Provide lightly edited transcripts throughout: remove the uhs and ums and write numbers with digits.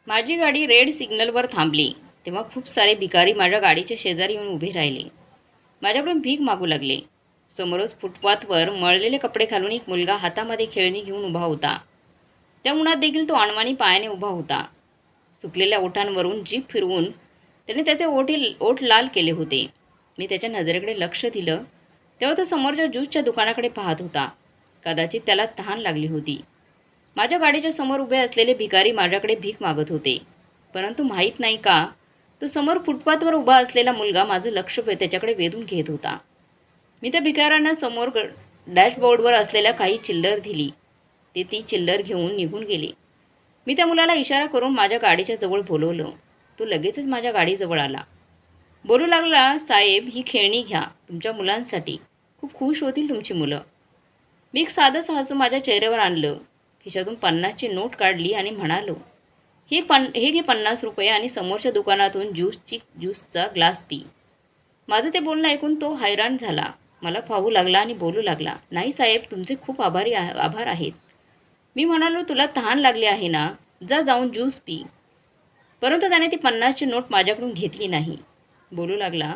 माझी गाडी रेड सिग्नलवर थांबली तेव्हा खूप सारे भिकारी माझ्या गाडीच्या शेजारी येऊन उभे राहिले. माझ्याकडून भीक मागू लागले. समोरच फुटपाथवर मळलेले कपडे घालून एक मुलगा हातामध्ये खेळणी घेऊन उभा होता. त्या उन्हात देखील तो अणवाणी पायाने उभा होता. सुकलेल्या ओठांवरून जीभ फिरवून त्याने त्याचे ओठ लाल केले होते. मी त्याच्या नजरेकडे लक्ष दिलं तेव्हा तो समोरच्या ज्यूसच्या दुकानाकडे पाहत होता. कदाचित त्याला तहान लागली होती. माझ्या गाडीच्या समोर उभे असलेले भिकारी माझ्याकडे भीक मागत होते. परंतु माहीत नाही का, तो समोर फुटपाथवर उभा असलेला मुलगा माझं लक्ष त्याच्याकडे वेधून घेत होता. मी त्या भिकाऱ्यांना समोर डॅशबोर्डवर असलेल्या काही चिल्लर दिली. ते ती चिल्लर घेऊन निघून गेले. मी त्या मुलाला इशारा करून माझ्या गाडीच्या जवळ बोलवलं. तो लगेचच माझ्या गाडीजवळ आला. बोलू लागला, साहेब, ही खेळणी घ्या, तुमच्या मुलांसाठी. खूप खुश होतील तुमची मुलं. मी एक साधंच हसू माझ्या चेहऱ्यावर आणलं. खिशातून 50ची नोट काढली आणि म्हणालो, हे घे 50 रुपये आणि समोरच्या दुकानातून ज्यूसचा ग्लास पी. माझं ते बोलणं ऐकून तो हैराण झाला. मला पाहू लागला आणि बोलू लागला, नाही साहेब, तुमचे खूप आभार आहेत. मी म्हणालो, तुला तहान लागली आहे ना, जाऊन ज्यूस पी. परंतु त्याने ती 50ची नोट माझ्याकडून घेतली नाही. बोलू लागला,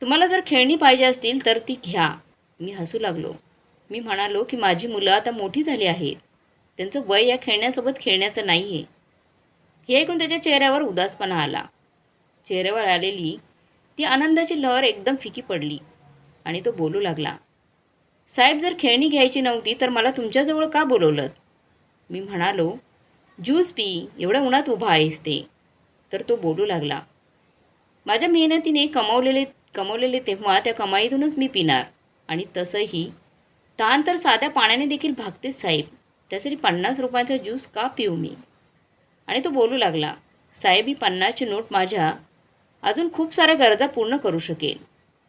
तुम्हाला जर खेळणी पाहिजे असतील तर ती घ्या. मी हसू लागलो. मी म्हणालो की माझी मुलं आता मोठी झाली आहेत. त्यांचं वय या खेळण्यासोबत खेळण्याचं नाही आहे. हे ऐकून त्याच्या चेहऱ्यावर उदासपणा आला. चेहऱ्यावर आलेली ती आनंदाची लहर एकदम फिकी पडली आणि तो बोलू लागला, साहेब, जर खेळणी घ्यायची नव्हती तर मला तुमच्याजवळ का बोलवलं? मी म्हणालो, ज्यूस पी, एवढ्या उन्हात उभा आहेस ते. तर तो बोलू लागला, माझ्या मेहनतीने कमवलेले तेव्हा त्या कमाईतूनच मी पिणार. आणि तसंही तहान तर साध्या पाण्याने देखील भागतेच साहेब. त्यासाठी 50 रुपयांचा ज्यूस का पिऊ मी? आणि तो बोलू लागला, साहेब, ही 50ची नोट माझ्या अजून खूप साऱ्या गरजा पूर्ण करू शकेल.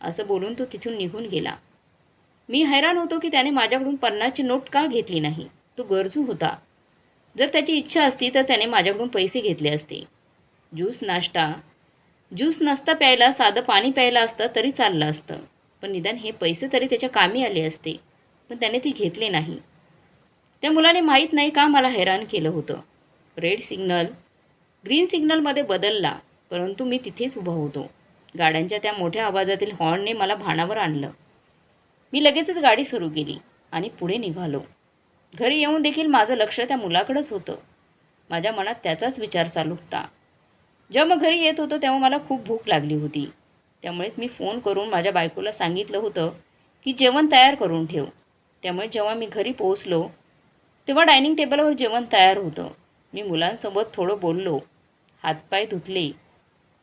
असं बोलून तो तिथून निघून गेला. मी हैराण होतो की त्याने माझ्याकडून 50ची नोट का घेतली नाही. तो गरजू होता. जर त्याची इच्छा असती तर त्याने माझ्याकडून पैसे घेतले असते. ज्यूस नसता प्यायला साधं पाणी प्यायला असतं तरी चाललं असतं. पण निदान हे पैसे तरी त्याच्या कामी आले असते. पण त्याने ती घेतले नाही. त्या मुलाने माहीत नाही का मला हैराण केलं होतं. रेड सिग्नल ग्रीन सिग्नलमध्ये बदलला, परंतु मी तिथेच उभा होतो. गाड्यांच्या त्या मोठ्या आवाजातील हॉर्नने मला भानावर आणलं. मी लगेचच गाडी सुरू केली आणि पुढे निघालो. घरी येऊन देखील माझं लक्ष त्या मुलाकडेच होतं. माझ्या मनात त्याचाच विचार चालू होता. जेव्हा मग घरी येत होतो तेव्हा मला खूप भूक लागली होती. त्यामुळेच मी फोन करून माझ्या बायकोला सांगितलं होतं की जेवण तयार करून ठेव. त्यामुळे जेव्हा मी घरी पोहोचलो तेव्हा डायनिंग टेबलवर जेवण तयार होतं. मी मुलांसोबत थोडं बोललो, हातपाय धुतले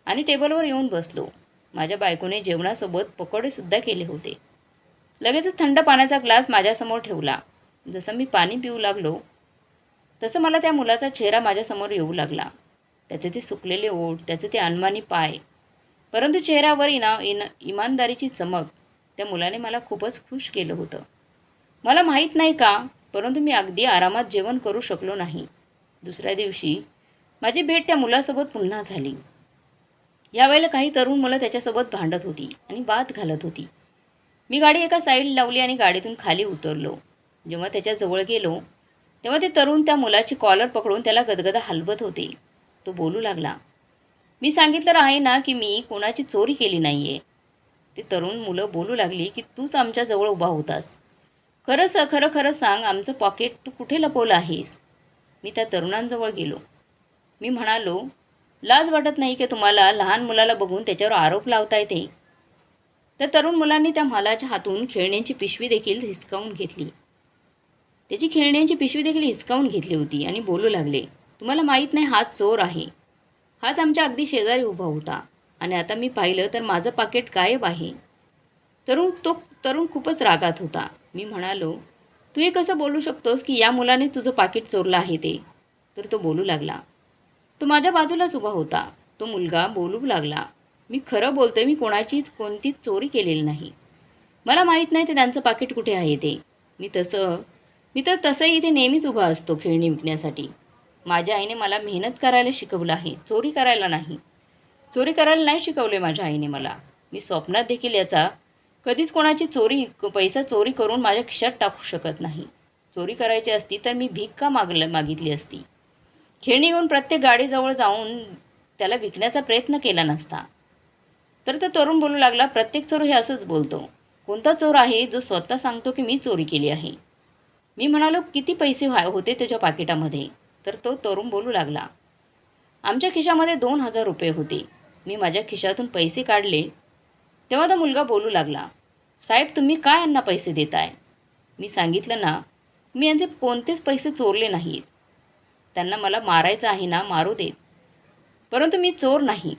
आणि टेबलवर येऊन बसलो. माझ्या बायकोने जेवणासोबत पकोडेसुद्धा केले होते. लगेचच थंड पाण्याचा ग्लास माझ्यासमोर ठेवला. जसं मी पाणी पिऊ लागलो तसं मला त्या मुलाचा चेहरा माझ्यासमोर येऊ लागला. त्याचे ते सुकलेले ओठ, त्याचे ते अनवाणी पाय, परंतु चेहऱ्यावर इमानदारीची चमक. त्या मुलाने मला खूपच खुश केलं होतं. मला माहीत नाही का, परंतु मी अगदी आरामात जेवण करू शकलो नाही. दुसऱ्या दिवशी माझी भेट त्या मुलासोबत पुन्हा झाली. यावेळेला काही तरुण मुलं त्याच्यासोबत भांडत होती आणि वाद घालत होती. मी गाडी एका साईड लावली आणि गाडीतून खाली उतरलो. जेव्हा त्याच्याजवळ गेलो तेव्हा ते तरुण त्या मुलाची कॉलर पकडून त्याला गदगदा हलवत होते. तो बोलू लागला, मी सांगितलं आहे ना की मी कोणाची चोरी केली नाही आहे. ते तरुण मुलं बोलू लागली की तूच आमच्याजवळ उभा होतास. खरं खरं सांग, आमचं पॉकेट तू कुठे लपवलं आहेस? मी त्या तरुणांजवळ गेलो. मी म्हणालो, लाज वाटत नाही की तुम्हाला लहान मुलाला बघून त्याच्यावर आरोप लावता येते? त्या तरुण मुलांनी त्या मुलाच्या हातून खेळण्याची पिशवी देखील हिसकावून घेतली होती आणि बोलू लागले, तुम्हाला माहीत नाही, हा चोर आहे. हाच आमच्या अगदी शेजारी उभा होता आणि आता मी पाहिलं तर माझं पाकिट गायब आहे. तरुण खूपच रागात होता. मी म्हणालो, तू हे कसं बोलू शकतोस की या मुलाने तुझं पाकिट चोरलं आहे ते? तर तो बोलू लागला. तो माझ्या बाजूलाच उभा होता. तो मुलगा बोलू लागला, मी खरं बोलतोय, मी कोणतीच चोरी केलेली नाही. मला माहीत नाही ते त्यांचं पाकिट कुठे आहे ते. मी तर तसंही इथे नेहमीच उभा असतो खेळणी विकण्यासाठी. माझ्या आईने मला मेहनत करायला शिकवलं आहे, चोरी करायला नाही शिकवले माझ्या आईने मला. मी स्वप्नात देखील याचा कधीच कोणाची पैसा चोरी करून माझ्या खिशात टाकू शकत नाही. चोरी करायची असती तर मी भीक का मागितली असती? खेळणी घेऊन प्रत्येक गाडीजवळ जाऊन त्याला विकण्याचा प्रयत्न केला नसता. तर तो तरुण बोलू लागला, प्रत्येक चोर हे असंच बोलतो. कोणता चोर आहे जो स्वतः सांगतो की मी चोरी केली आहे? मी म्हणालो, किती पैसे होते तुझ्या पाकिटामध्ये? तर तो तरुण बोलू लागला, आमच्या खिशामध्ये 2,000 रुपये होते. मी माझ्या खिशातून पैसे काढले तेव्हा तो मुलगा बोलू लागला, साहेब तुम्ही काय यांना पैसे देताय? मी सांगितलं ना, मी यांचे कोणतेच पैसे चोरले नाहीत. त्यांना मला मारायचं आहे ना, मारू देत. परंतु मी चोर नाही.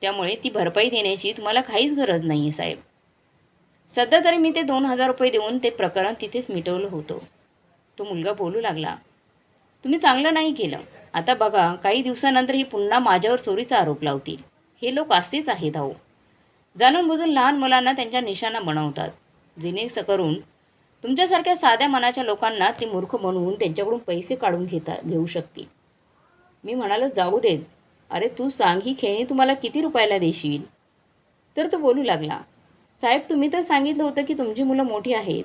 त्यामुळे ती भरपाई देण्याची तुम्हाला काहीच गरज नाही आहे साहेब. सध्या तरी मी ते 2,000 रुपये देऊन ते प्रकरण तिथेच मिटवलं होतं. तो मुलगा बोलू लागला, तुम्ही चांगलं नाही केलं. आता बघा, काही दिवसानंतर ही पुन्हा माझ्यावर चोरीचा आरोप लावतील. हे लोक असेच आहेत अहो. जाणून बुजून लहान मुलांना त्यांच्या निशाणा बनवतात, जेणेकरून तुमच्यासारख्या साध्या मनाच्या लोकांना ते मूर्ख बनवून त्यांच्याकडून पैसे काढून घेऊ शकतील. मी म्हणालो, जाऊ देत. अरे तू सांग, ही खेळणी तुम्हाला किती रुपयाला देशील? तर तो बोलू लागला, साहेब तुम्ही तर सांगितलं होतं की तुमची मुलं मोठी आहेत.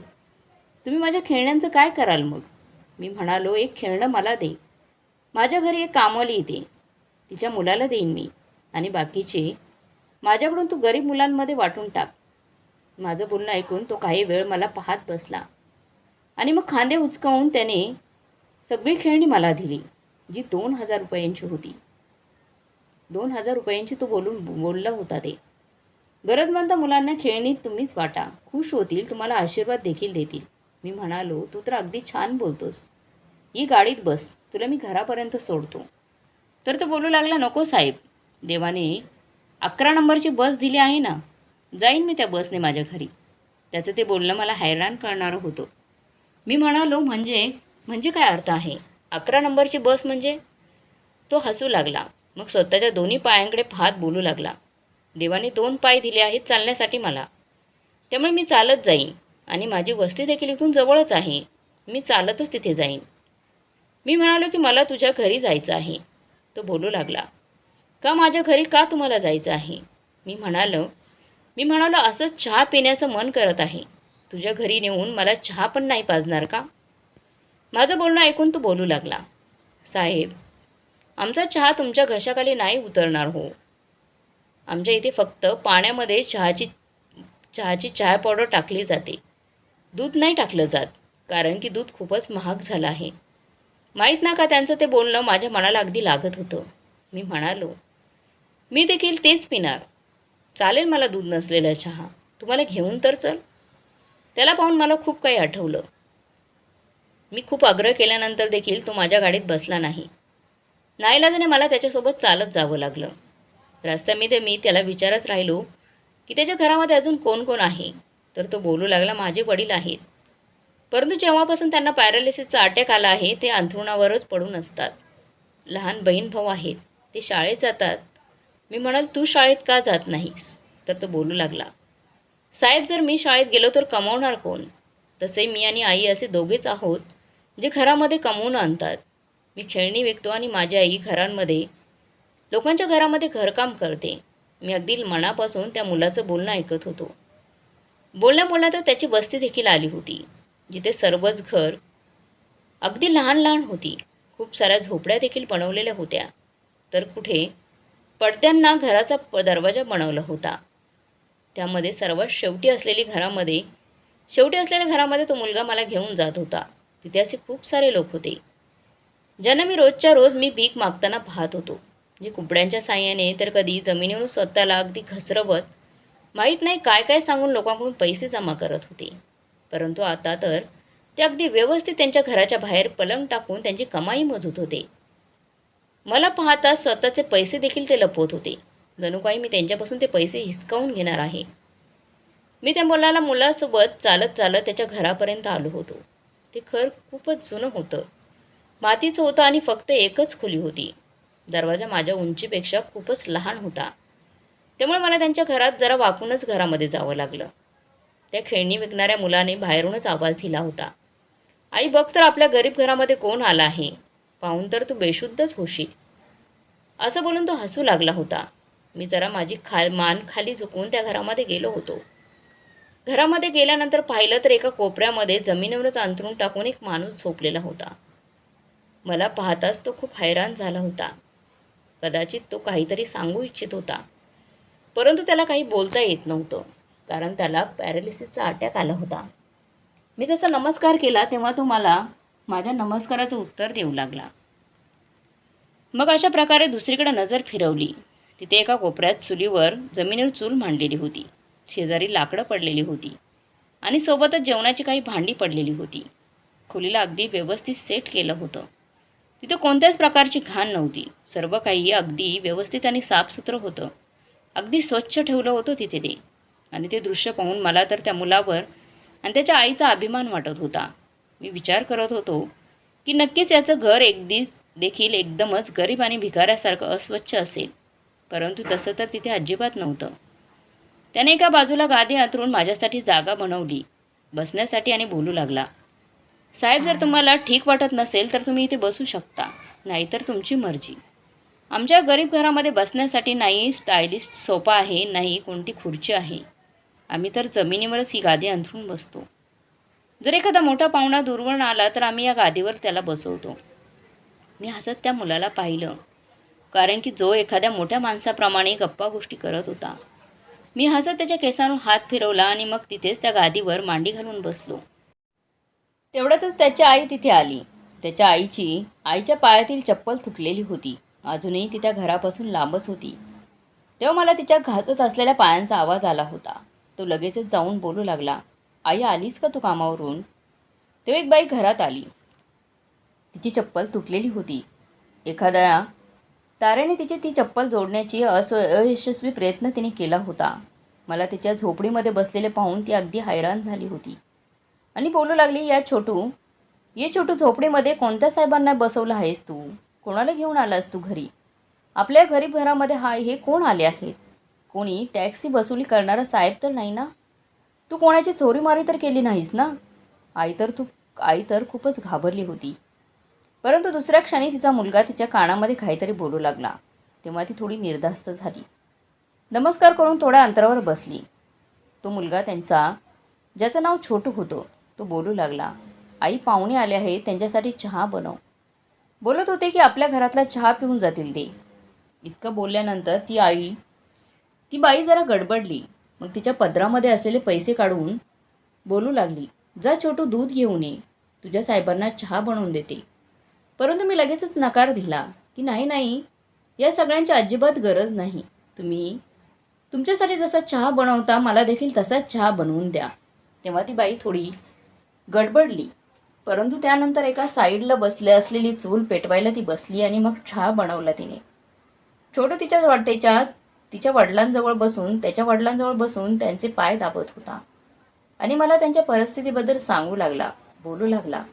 तुम्ही माझ्या खेळण्यांचं काय कराल मग? मी म्हणालो, एक खेळणं मला दे. माझ्या घरी एक कामवाली येते, तिच्या मुलाला देईन मी, आणि बाकीचे माझ्याकडून तू गरीब मुलांमध्ये वाटून टाक. माझं बोलणं ऐकून तो काही वेळ मला पाहत बसला आणि मग खांदे उचकावून त्याने सगळी खेळणी मला दिली, जी 2,000 रुपयांची होती. 2,000 रुपयांची तो बोलला होता ते. गरजवंत मुलांना खेळणी तुम्हीच वाटा, खुश होतील, तुम्हाला आशीर्वाद देखील देतील. मी म्हणालो, तू तर अगदी छान बोलतोस. ही गाडीत बस, तुला मी घरापर्यंत सोडतो. तर तो बोलू लागला, नको साहेब, देवाने 11 नंबरची बस दिली आहे ना, जाईन मी त्या बसने माझ्या घरी. त्याचं ते बोलणं मला हैराण करणारं होतं. मी म्हणालो, म्हणजे काय अर्थ आहे? 11 नंबरची बस म्हणजे? तो हसू लागला. मग स्वतःच्या दोन्ही पायांकडे पाहत बोलू लागला, देवाने 2 पाय दिले आहेत चालण्यासाठी मला, त्यामुळे मी चालत जाईन, आणि माझी वस्ती देखील इथून जवळच आहे. मी चालतच तिथे जाईन. मी म्हणालो की मला तुझ्या घरी जायचं आहे. तो बोलू लागला, का माझ्या घरी का तुम्हाला जायचं आहे? मी म्हणालो असंच चहा पिण्याचं मन करत आहे. तुझ्या घरी नेऊन मला चहा पण नाही पाजणार का? माझं बोलणं ऐकून तो बोलू लागला, साहेब आमचा चहा तुमच्या घशाखाली नाही उतरणार हो. आमच्या इथे फक्त पाण्यामध्ये चहाची चहा पावडर टाकली जाते. दूध नाही टाकलं जात, कारण की दूध खूपच महाग झालं आहे. माहीत ना का त्यांचं ते बोलणं माझ्या मनाला अगदी लागत होतं. मी म्हणालो, मी देखील तेच पिणार. चालेल मला दूध नसलेला चहा, तुम्हाला घेऊन तर चल. त्याला पाहून मला खूप काही आठवलं. मी खूप आग्रह केल्यानंतर देखील तो माझ्या गाडीत बसला नाही. नाईलाजाने मला त्याच्यासोबत चालत जावं लागलं. रस्त्यामध्ये मी त्याला विचारत राहिलो की त्याच्या घरामध्ये अजून कोण कोण आहे. तर तो बोलू लागला, माझे वडील आहेत, परंतु जेव्हापासून त्यांना पॅरालिसिसचा अटॅक आला आहे ते अंथरुणावरच पडून असतात. लहान बहीण भाऊ आहेत, ते शाळेत जातात. मी म्हणाल, तू शाळेत का जात नाहीस? तर तो बोलू लागला, साहेब जर मी शाळेत गेलो तर कमावणार कोण? तसे मी आणि आई असे दोघेच आहोत जे घरामध्ये कमवून आणतात. मी खेळणी विकतो आणि माझी आई लोकांच्या घरामध्ये घरकाम करते. मी अगदी मनापासून त्या मुलाचं बोलणं ऐकत होतो. बोलण्यात त्याची वस्ती देखील आली होती, जिथे सर्वच घर अगदी लहान लहान होती. खूप साऱ्या झोपड्या देखील बनवलेल्या होत्या. तर कुठे पडद्यांना घराचा दरवाजा बनवला होता. त्यामध्ये सर्वात शेवटी असलेल्या घरामध्ये तो मुलगा मला घेऊन जात होता. तिथे असे खूप सारे लोक होते ज्यांना मी रोजच्या रोज भीक मागताना पाहत होतो. जे कुपड्यांच्या साह्याने तर कधी जमिनीवरून स्वतःला अगदी घसरवत माहीत नाही काय काय सांगून लोकांकडून पैसे जमा करत होते. परंतु आता तर ते अगदी व्यवस्थित त्यांच्या घराच्या बाहेर पलंग टाकून त्यांची कमाई मोजत होते. मला पाहता स्वतःचे पैसे देखील ते लपवत होते, जणू काही मी त्यांच्यापासून ते पैसे हिसकावून घेणार आहे. मी त्या मुलासोबत चालत चालत त्याच्या घरापर्यंत आलो होतो. ते घर खूपच जुनं होतं, मातीचं होतं आणि फक्त एकच खोली होती. दरवाजा माझ्या उंचीपेक्षा खूपच लहान होता, त्यामुळे मला त्यांच्या घरात जरा वाकूनच घरामध्ये जावं लागलं. त्या खेळणी विकणाऱ्या मुलाने बाहेरूनच आवाज दिला होता, आई बघ तर आपल्या गरीब घरामध्ये कोण आला आहे, पाहून तर तू बेशुद्धच होशील. असं बोलून तो हसू लागला होता. मी जरा माझी मान खाली झुकवून त्या घरामध्ये गेलो होतो. घरामध्ये गेल्यानंतर पाहिलं तर एका कोपऱ्यामध्ये जमिनीवरच अंथरूण टाकून एक माणूस झोपलेला होता. मला पाहताच तो खूप हैराण झाला होता. कदाचित तो काहीतरी सांगू इच्छित होता, परंतु त्याला काही बोलता येत नव्हतं, कारण त्याला पॅरालिसिसचा अटॅक आला होता. मी जसा नमस्कार केला तेव्हा तो मला माझ्या नमस्काराचं उत्तर देऊ लागला. मग अशा प्रकारे दुसरीकडे नजर फिरवली. तिथे एका कोपऱ्यात चुलीवर जमिनीवर चूल मांडलेली होती. शेजारी लाकडं पडलेली होती आणि सोबतच जेवणाची काही भांडी पडलेली होती. खोलीला अगदी व्यवस्थित सेट केलं होतं. तिथे कोणत्याच प्रकारची घाण नव्हती. सर्व काही अगदी व्यवस्थित आणि साफसुथरं होतं. अगदी स्वच्छ ठेवलं होतं तिथे ते. आणि ते दृश्य पाहून मला तर त्या मुलावर आणि त्याच्या आईचा अभिमान वाटत होता. मी विचार करत होतो की नक्कीच याचं घर देखील एकदमच गरीब आणि भिकाऱ्यासारखं अस्वच्छ असेल. परंतु तसं तर तिथे अजिबात नव्हतं. त्याने एका बाजूला गादी अंथरून माझ्यासाठी जागा बनवली बसण्यासाठी आणि बोलू लागला, साहेब, जर तुम्हाला ठीक वाटत नसेल तर तुम्ही इथे बसू शकता, नाहीतर तुमची मर्जी. आमच्या गरीब घरामध्ये बसण्यासाठी नाही स्टायलिस्ट सोफा आहे, नाही कोणती खुर्ची आहे. आम्ही तर जमिनीवरच ही गादी अंथरून बसतो. जर एखादा मोठा पाहुणा दूरवरून आला तर आम्ही या गादीवर त्याला बसवतो. मी हसत त्या मुलाला पाहिलं, कारण की जो एखाद्या मोठ्या माणसाप्रमाणे गप्पा गोष्टी करत होता. मी हसत त्याच्या केसांवर हात फिरवला आणि मग तिथेच त्या गादीवर मांडी घालून बसलो. तेवढ्यातच त्याची आई तिथे आली. त्याच्या आईच्या पायातील चप्पल तुटलेली होती. अजूनही ती त्या घरापासून लांबच होती. तेव्हा मला तिच्या घासत असलेल्या पायांचा आवाज आला होता. तो लगेचच जाऊन बोलू लागला, आई, आलीस का तू कामावरून? तेव्हा एक बाई घरात आली. तिची चप्पल तुटलेली होती. एखाद्या तारेने ती चप्पल जोडण्याची अयशस्वी प्रयत्न तिने केला होता. मला तिच्या झोपडीमध्ये बसलेले पाहून ती अगदी हैराण झाली होती आणि बोलू लागली, ये छोटू, झोपडीमध्ये कोणत्या साहेबांना बसवलं आहेस तू? कोणाला घेऊन आलास तू घरी? आपल्या गरीब घरामध्ये हे कोण आले आहेत? कोणी टॅक्सी वसुली करणारा साहेब तर नाही ना? तू कोणाची चोरीमारी तर केली नाहीस ना? आई तर खूपच घाबरली होती. परंतु दुसऱ्या क्षणी तिचा मुलगा तिच्या कानामध्ये काहीतरी बोलू लागला. तेव्हा ती थोडी निर्धास्त झाली. नमस्कार करून थोड्या अंतरावर बसली. तो मुलगा त्यांचा, ज्याचं नाव छोटू होतं, तो बोलू लागला, आई, पाहुणे आले आहेत, त्यांच्यासाठी चहा बनव. बोलत होते की आपल्या घरातला चहा पिऊन जातील ते. इतकं बोलल्यानंतर ती बाई जरा गडबडली. मग तिच्या पदरामध्ये असलेले पैसे काढून बोलू लागली, जा छोटू, दूध घेऊन ये, तुझ्या साहेबांना चहा बनवून देते. परंतु मी लगेचच नकार दिला की नाही, या सगळ्यांची अजिबात गरज नाही. तुम्ही तुमच्यासाठी जसा चहा बनवता मला देखील तसाच चहा बनवून द्या. तेव्हा ती बाई थोडी गडबडली, परंतु त्यानंतर एका साईडला बसले असलेली चूल पेटवायला ती बसली आणि मग चहा बनवला तिने. छोटू तिच्या वडिलांजवळ बसून त्यांचे पाय दाबत होता आणि मला त्यांच्या परिस्थितीबद्दल सांगू लागला, बोलू लागला,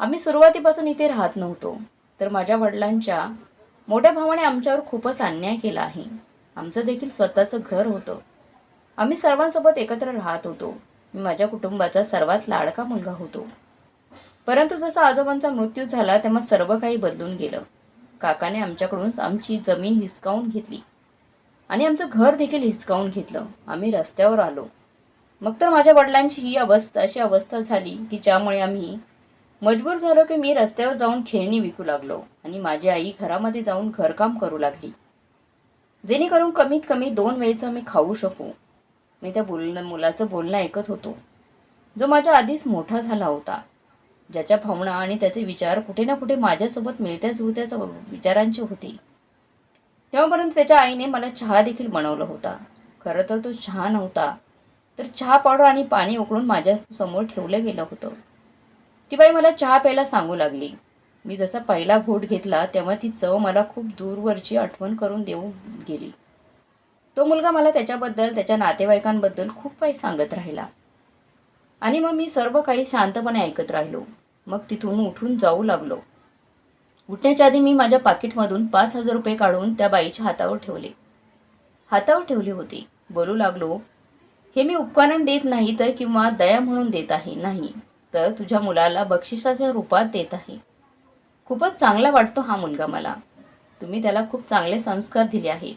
आम्ही सुरुवातीपासून इथे राहत नव्हतो, तर माझ्या वडिलांच्या मोठ्या भावाने आमच्यावर खूपच अन्याय केला आहे. आमचं देखील स्वतःचं घर होतं. आम्ही सर्वांसोबत एकत्र राहत होतो. मी माझ्या कुटुंबाचा सर्वात लाडका मुलगा होतो. परंतु जसा आजोबांचा मृत्यू झाला तेव्हा सर्व काही बदलून गेलं. काकाने आमच्याकडून आमची जमीन हिसकावून घेतली आणि आमचं घर देखील हिसकावून घेतलं. आम्ही रस्त्यावर आलो. मग तर माझ्या वडिलांची अशी अवस्था झाली की ज्यामुळे आम्ही मजबूर झालो की मी रस्त्यावर जाऊन खेळणी विकू लागलो आणि माझी आई घरामध्ये जाऊन घरकाम करू लागली, जेणेकरून कमीत कमी 2 वेळेचं मी खाऊ शकू. मी त्या मुलाचं बोलणं ऐकत होतो, जो माझ्या आधीच मोठा झाला होता, ज्याच्या भावना आणि त्याचे विचार कुठे ना कुठे माझ्यासोबत मिळत्या जुळत्या विचारांचे होते. तेव्हापर्यंत त्याच्या आईने मला चहा देखील बनवला होता. खरं तर तो चहा नव्हता, तर चहा पावडर आणि पाणी उकळून माझ्यासमोर ठेवलं गेलं होतं. ती बाई मला चहा प्यायला सांगू लागली. मी जसा पहिला घोट घेतला तेव्हा ती चव मला खूप दूरवरची आठवण करून देऊन गेली. तो मुलगा मला त्याच्याबद्दल, त्याच्या नातेवाईकांबद्दल खूप काही सांगत राहिला आणि मग मी सर्व काही शांतपणे ऐकत राहिलो. मग तिथून उठून जाऊ लागलो. उठण्याच्या आधी मी माझ्या पाकिटमधून 5,000 रुपये काढून त्या बाईच्या हातावर ठेवले होते. बोलू लागलो, हे मी उपकारण देत नाही तर किंवा दया म्हणून देत आहे, नाही तर तुझ्या मुलाला बक्षिसाच्या रूपात देत आहे. खूपच चांगला वाटतो हा मुलगा मला. तुम्ही त्याला खूप चांगले संस्कार दिले आहेत.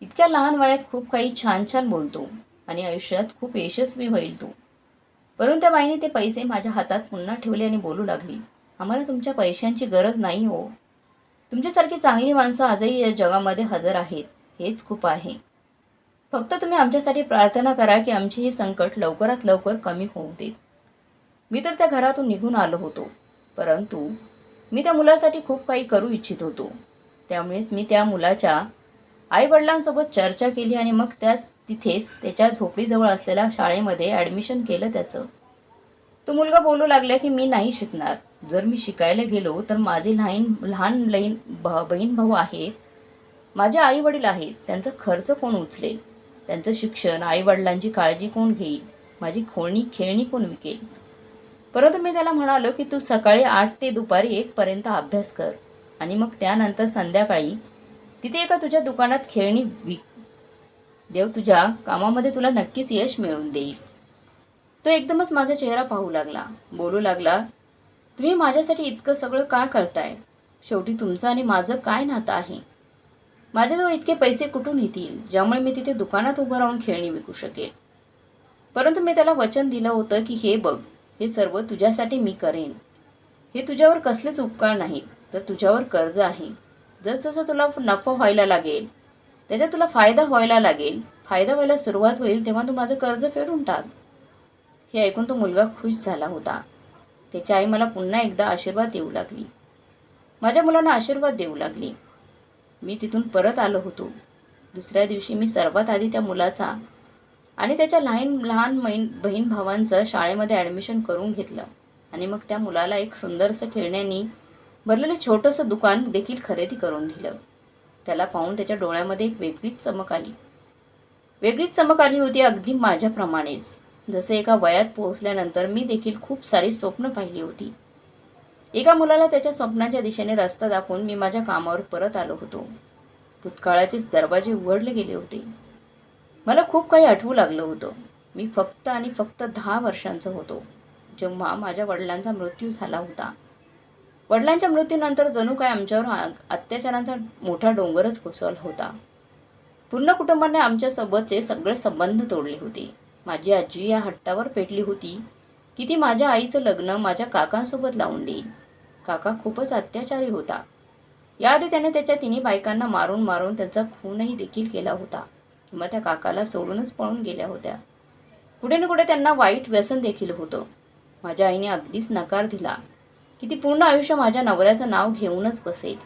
इतक्या लहान वयात खूप काही छान छान बोलतो आणि आयुष्यात खूप यशस्वी होईल तू. परंतु त्या बाईने ते पैसे माझ्या हातात पुन्हा ठेवले आणि बोलू लागली, आम्हाला तुमच्या पैशांची गरज नाही हो. तुमच्यासारखी चांगली माणसं आजही या जगामध्ये हजर आहेत, हेच खूप आहे. फक्त तुम्ही आमच्यासाठी प्रार्थना करा की आमची ही संकट लवकरात लवकर कमी होऊ देत. मी तर त्या घरातून निघून आलो होतो, परंतु मी त्या मुलासाठी खूप काही करू इच्छित होतो. त्यामुळेच मी त्या मुलाच्या आईवडिलांसोबत चर्चा केली आणि मग तिथेच त्याच्या झोपडीजवळ असलेल्या शाळेमध्ये ॲडमिशन केलं त्याचं. तो मुलगा बोलू लागला की मी नाही शिकणार. जर मी शिकायला गेलो तर माझे लहान बहीण भाऊ आहेत, माझे आई वडील आहेत, त्यांचा खर्च कोण उचलेल? त्यांचं शिक्षण, आई वडिलांची काळजी कोण घेईल? माझी खेळणी कोण विकेल? परंतु मी त्याला म्हणालो की तू सकाळी 8 ते दुपारी 1 पर्यंत अभ्यास कर आणि मग त्यानंतर संध्याकाळी तिथे एका तुझ्या दुकानात खेळणी विक. देव तुझ्या कामामध्ये तुला नक्कीच यश मिळवून देईल. तो एकदमच माझा चेहरा पाहू लागला, बोलू लागला, तुम्ही माझ्यासाठी इतकं सगळं का करताय? शेवटी तुमचं आणि माझं काय नातं आहे? माझ्याजवळ इतके पैसे कुठून येतील ज्यामुळे मी तिथे दुकानात उभं राहून खेळणी विकू शकेल? परंतु मी त्याला वचन दिलं होतं की हे बघ, हे सर्व तुझ्यासाठी मी करेन. हे तुझ्यावर कसलेच उपकार नाहीत, तर तुझ्यावर कर्ज आहे. जसजसं तुला नफा व्हायला लागेल, त्याच्यात तुला फायदा व्हायला लागेल, फायदा व्हायला सुरुवात होईल तेव्हा तू माझं कर्ज फेडून टाक. हे ऐकून तो मुलगा खुश झाला होता. त्याची आई मला पुन्हा एकदा आशीर्वाद देऊ लागली. माझ्या मुलांना आशीर्वाद देऊ लागली. मी तिथून परत आलो होतो. दुसऱ्या दिवशी मी सर्वात आधी त्या मुलाचा आणि त्याच्या लहान बहीण भावांचं शाळेमध्ये ॲडमिशन करून घेतलं आणि मग त्या मुलाला एक सुंदरसं खेळण्यांनी भरलेलं छोटंसं दुकान देखील खरेदी करून दिलं. त्याला पाहून त्याच्या डोळ्यामध्ये एक वेगळीच चमक आली होती, अगदी माझ्याप्रमाणेच. जसे एका वयात पोहोचल्यानंतर मी देखील खूप सारी स्वप्न पाहिली होती. एका मुलाला त्याच्या स्वप्नाच्या दिशेने रस्ता दाखवून मी माझ्या कामावर परत आलो होतो. भूतकाळाचेच दरवाजे उघडले गेले होते. मला खूप काही आठवू लागलं होतं. मी फक्त आणि फक्त 10 वर्षांचा होतो जेव्हा माझ्या वडिलांचा मृत्यू झाला होता. वडिलांच्या मृत्यूनंतर जणू काय आमच्यावर अत्याचारांचा मोठा डोंगरच कोसळला होता. पूर्ण कुटुंबाने आमच्यासोबतचे सगळे संबंध तोडले होते. माझी आजी या हट्टावर पेटली होती की ती माझ्या आईचं लग्न माझ्या काकांसोबत लावून देईल. काका खूपच अत्याचारी होता. याआधी त्याने त्याच्या 3 बायकांना मारून मारून त्यांचा खूनही देखील केला होता किंवा त्या काकाला सोडूनच पळून गेल्या होत्या. कुठे ना कुठे त्यांना वाईट व्यसन देखील होतं. माझ्या आईने अगदीच नकार दिला की ती पूर्ण आयुष्य माझ्या नवऱ्याचं नाव घेऊनच बसेल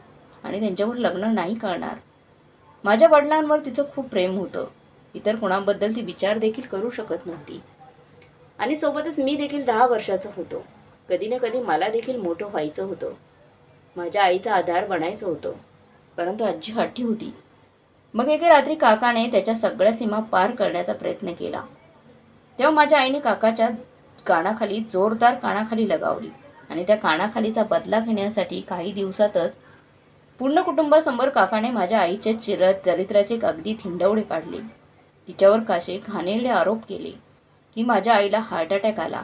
आणि त्यांच्यावर लग्न नाही करणार. माझ्या वडिलांवर तिचं खूप प्रेम होतं. इतर कोणाबद्दल ती विचार देखील करू शकत नव्हती. आणि सोबतच मी देखील 10 वर्षाचं होतो. कधी ना कधी मला देखील मोठं व्हायचं होतं. माझ्या आईचा आधार बनायचं होतं. परंतु आजी हट्टी होती. मग एके रात्री काकाने त्याच्या सगळ्या सीमा पार करण्याचा प्रयत्न केला. तेव्हा माझ्या आईने काकाच्या कानाखाली जोरदार कानाखाली लगावली आणि त्या कानाखालीचा बदला घेण्यासाठी काही दिवसातच पूर्ण कुटुंबासमोर काकाने माझ्या आईच्या चरित्राचे अगदी थिंडवडे काढले. तिच्यावर काशे घाणेरडे आरोप केले की माझ्या आईला हार्ट अटॅक आला,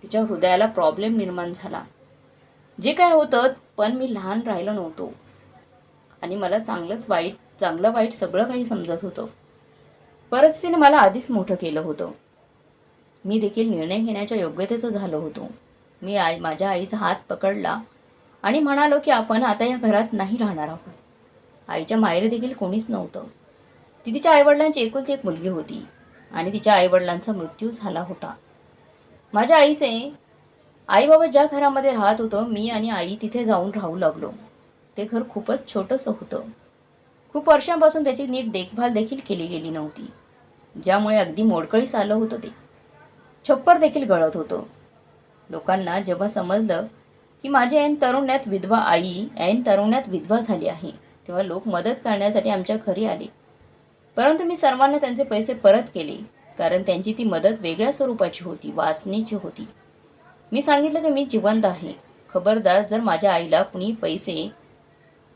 तिच्या हृदयाला प्रॉब्लेम निर्माण झाला. जे काय होतं, पण मी लहान राहिलो नव्हतो आणि मला चांगलं वाईट सगळं काही समजत होतं. परिस्थितीने मला आधीच मोठं केलं होतं. मी देखील निर्णय घेण्याच्या योग्यतेचं झालो होतो. मी माझ्या आईचा हात पकडला आणि म्हणालो की आपण आता या घरात नाही राहणार आहोत. आईच्या माहेरी देखील कोणीच नव्हतं. ती तिच्या आईवडिलांची एकुलती एक मुलगी होती आणि तिच्या आईवडिलांचा मृत्यू झाला होता. माझ्या आईचे आई बाबा ज्या घरामध्ये राहत होतो, मी आणि आई तिथे जाऊन राहू लागलो. ते घर खूपच छोटंसं होतं. खूप वर्षांपासून त्याची नीट देखभाल देखील केली गेली नव्हती, ज्यामुळे अगदी मोडकळीस आलं होतं. ते छप्पर देखील गळत होतं. लोकांना जेव्हा समजलं की माझी ऐन तरुण्यात विधवा झाली आहे, तेव्हा लोक मदत करण्यासाठी आमच्या घरी आले. परंतु मी सर्वांना त्यांचे पैसे परत केले, कारण त्यांची ती मदत वेगळ्या स्वरूपाची होती, वासनेची होती. मी सांगितलं की मी जिवंत आहे. खबरदार, जर माझ्या आईला कुणी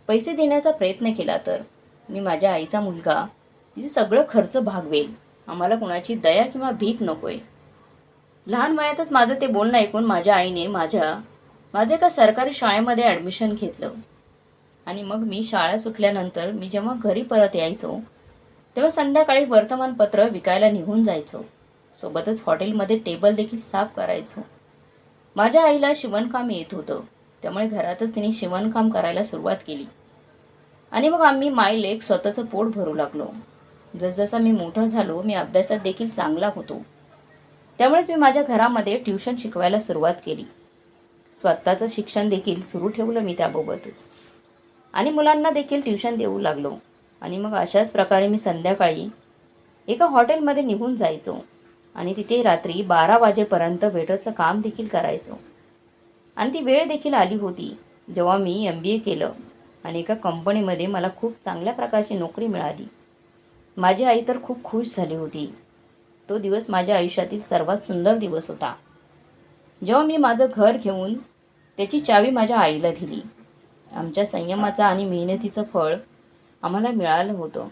पैसे देण्याचा प्रयत्न केला तर मी माझ्या आईचा मुलगा तिचे सगळं खर्च भागवेल. आम्हाला कुणाची दया किंवा भीक नकोय. लहान वयातच माझं ते बोलणं ऐकून माझ्या आईने माझं एका सरकारी शाळेमध्ये ॲडमिशन घेतलं आणि मग मी शाळा सुटल्यानंतर मी जेव्हा घरी परत यायचो तेव्हा संध्याकाळी वर्तमानपत्र विकायला निघून जायचो. सोबतच हॉटेलमध्ये टेबल देखील साफ करायचो. माझ्या आईला शिवणकाम येत होतं. त्यामुळे घरातच तिने शिवणकाम करायला सुरुवात केली आणि मग आम्ही माय लेक स्वतःचं पोट भरू लागलो. जसजसा मी मोठा झालो मी अभ्यासात देखील चांगला होतो. त्यामुळेच मी माझ्या घरामध्ये ट्युशन शिकवायला सुरुवात केली. स्वतःचं शिक्षण देखील सुरू ठेवलं मी त्याबाबतच आणि मुलांना देखील ट्युशन देऊ लागलो. आणि मग अशाच प्रकारे मी संध्याकाळी एका हॉटेलमध्ये निघून जायचो आणि तिथे रात्री 12 वाजेपर्यंत वेटरचं काम देखील करायचो. आणि ती वेळ देखील आली होती जेव्हा मी MBA केलं आणि एका कंपनीमध्ये मला खूप चांगल्या प्रकारची नोकरी मिळाली. माझी आई तर खूप खुश झाली होती. तो दिवस माझ्या आयुष्यातील सर्वात सुंदर दिवस होता जेव्हा मी माझं घर घेऊन त्याची चावी माझ्या आईला दिली. आमच्या संयमाचं आणि मेहनतीचं फळ आम्हाला मिळालं होतं.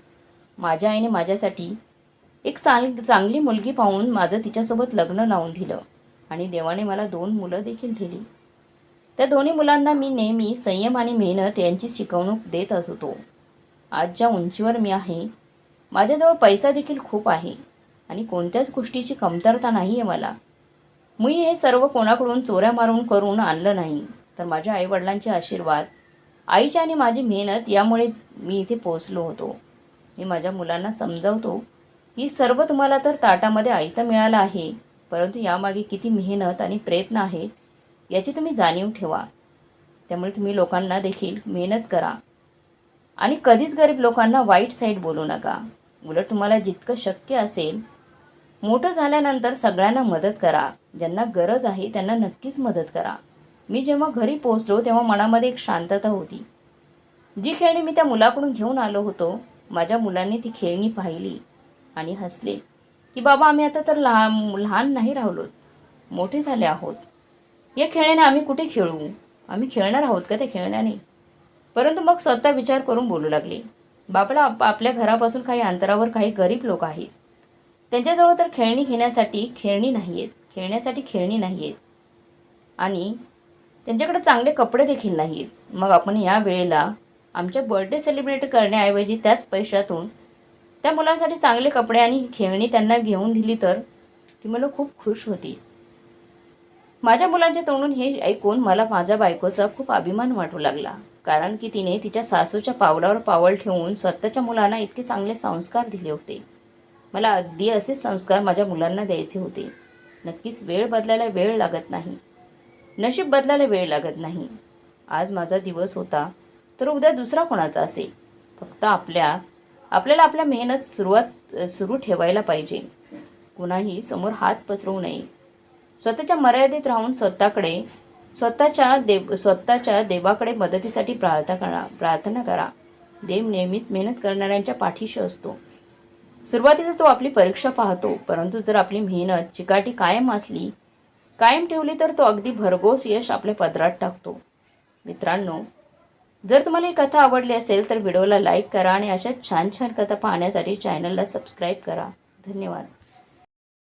माझ्या आईने माझ्यासाठी एक चांगली मुलगी पाहून माझं तिच्यासोबत लग्न लावून दिलं आणि देवाने मला 2 मुलं देखील दिली. त्या दोन्ही मुलांना मी नेहमी संयम आणि मेहनत यांची शिकवणूक देत होतो. आज ज्या उंचीवर मी आहे माझ्याजवळ पैसा देखील खूप आहे आणि कोणत्याच गोष्टीची कमतरता नाही आहे मला. मी हे सर्व कोणाकडून चोऱ्या मारून करून आणलं नाही तर माझ्या आईवडिलांचे आशीर्वाद, आईची आणि माझी मेहनत यामुळे मी इथे पोहोचलो होतो. मी माझ्या मुलांना समजावतो की सर्व तुम्हाला तर ताटामध्ये आयतं मिळालं आहे, परंतु यामागे किती मेहनत आणि प्रयत्न आहेत याची तुम्ही जाणीव ठेवा. त्यामुळे तुम्ही लोकांना देखील मेहनत करा आणि कधीच गरीब लोकांना वाईट साईड बोलू नका. उलट तुम्हाला जितकं शक्य असेल मोठं झाल्यानंतर सगळ्यांना मदत करा. ज्यांना गरज आहे त्यांना नक्कीच मदत करा. मी जेव्हा घरी पोहोचलो तेव्हा मनामध्ये एक शांतता होती. जी खेळणी मी त्या मुलाकडून घेऊन आलो होतो, माझ्या मुलांनी ती खेळणी पाहिली आणि हसले की बाबा आम्ही आता तर लहान नाही राहिलोत, मोठे झाले आहोत. या खेळण्याने आम्ही कुठे खेळू? आम्ही खेळणार आहोत का त्या खेळण्याने? परंतु मग स्वतः विचार करून बोलू लागले, बाबाला आपल्या घरापासून काही अंतरावर काही गरीब लोक आहेत. त्यांच्याजवळ तर खेळण्यासाठी खेळणी नाही आहेत आणि त्यांच्याकडे चांगले कपडे देखील नाहीत. मग आपण या वेळेला आमच्या बर्थडे सेलिब्रेट करण्याऐवजी त्याच पैशातून त्या मुलांसाठी चांगले कपडे आणि खेळणी त्यांना घेऊन दिली तर ती मुलं खूप खुश होती. माझ्या मुलांच्या तोंडून हे ऐकून मला माझ्या बायकोचा खूप अभिमान वाटू लागला. कारण की तिने तिच्या सासूच्या पावलावर पाऊल ठेवून स्वतःच्या मुलांना इतके चांगले संस्कार दिले होते. मला अगदी असेच संस्कार माझ्या मुलांना द्यायचे होते. नक्कीच वेळ बदलायला वेळ लागत नाही, नशीब बदलायला वेळ लागत नाही. आज माझा दिवस होता तर उद्या दुसरा कोणाचा असेल. फक्त आपल्याला आपल्या मेहनत सुरू ठेवायला पाहिजे. कुणाही समोर हात पसरवू नये. स्वतःच्या मर्यादेत राहून स्वतःच्या देवाकडे मदतीसाठी प्रार्थना करा. देव नेहमीच मेहनत करणाऱ्यांच्या पाठीशी असतो. सुरुवातीला तो आपली परीक्षा पाहतो, परंतु जर आपली मेहनत चिकाटी कायम ठेवली तर तो अगदी भरघोस यश आपल्या पदरात टाकतो. मित्रांनो, जर तुम्हाला ही कथा आवडली असेल तर व्हिडिओला लाईक करा आणि अशा छान छान कथा पाहण्यासाठी चॅनलला सबस्क्राईब करा. धन्यवाद.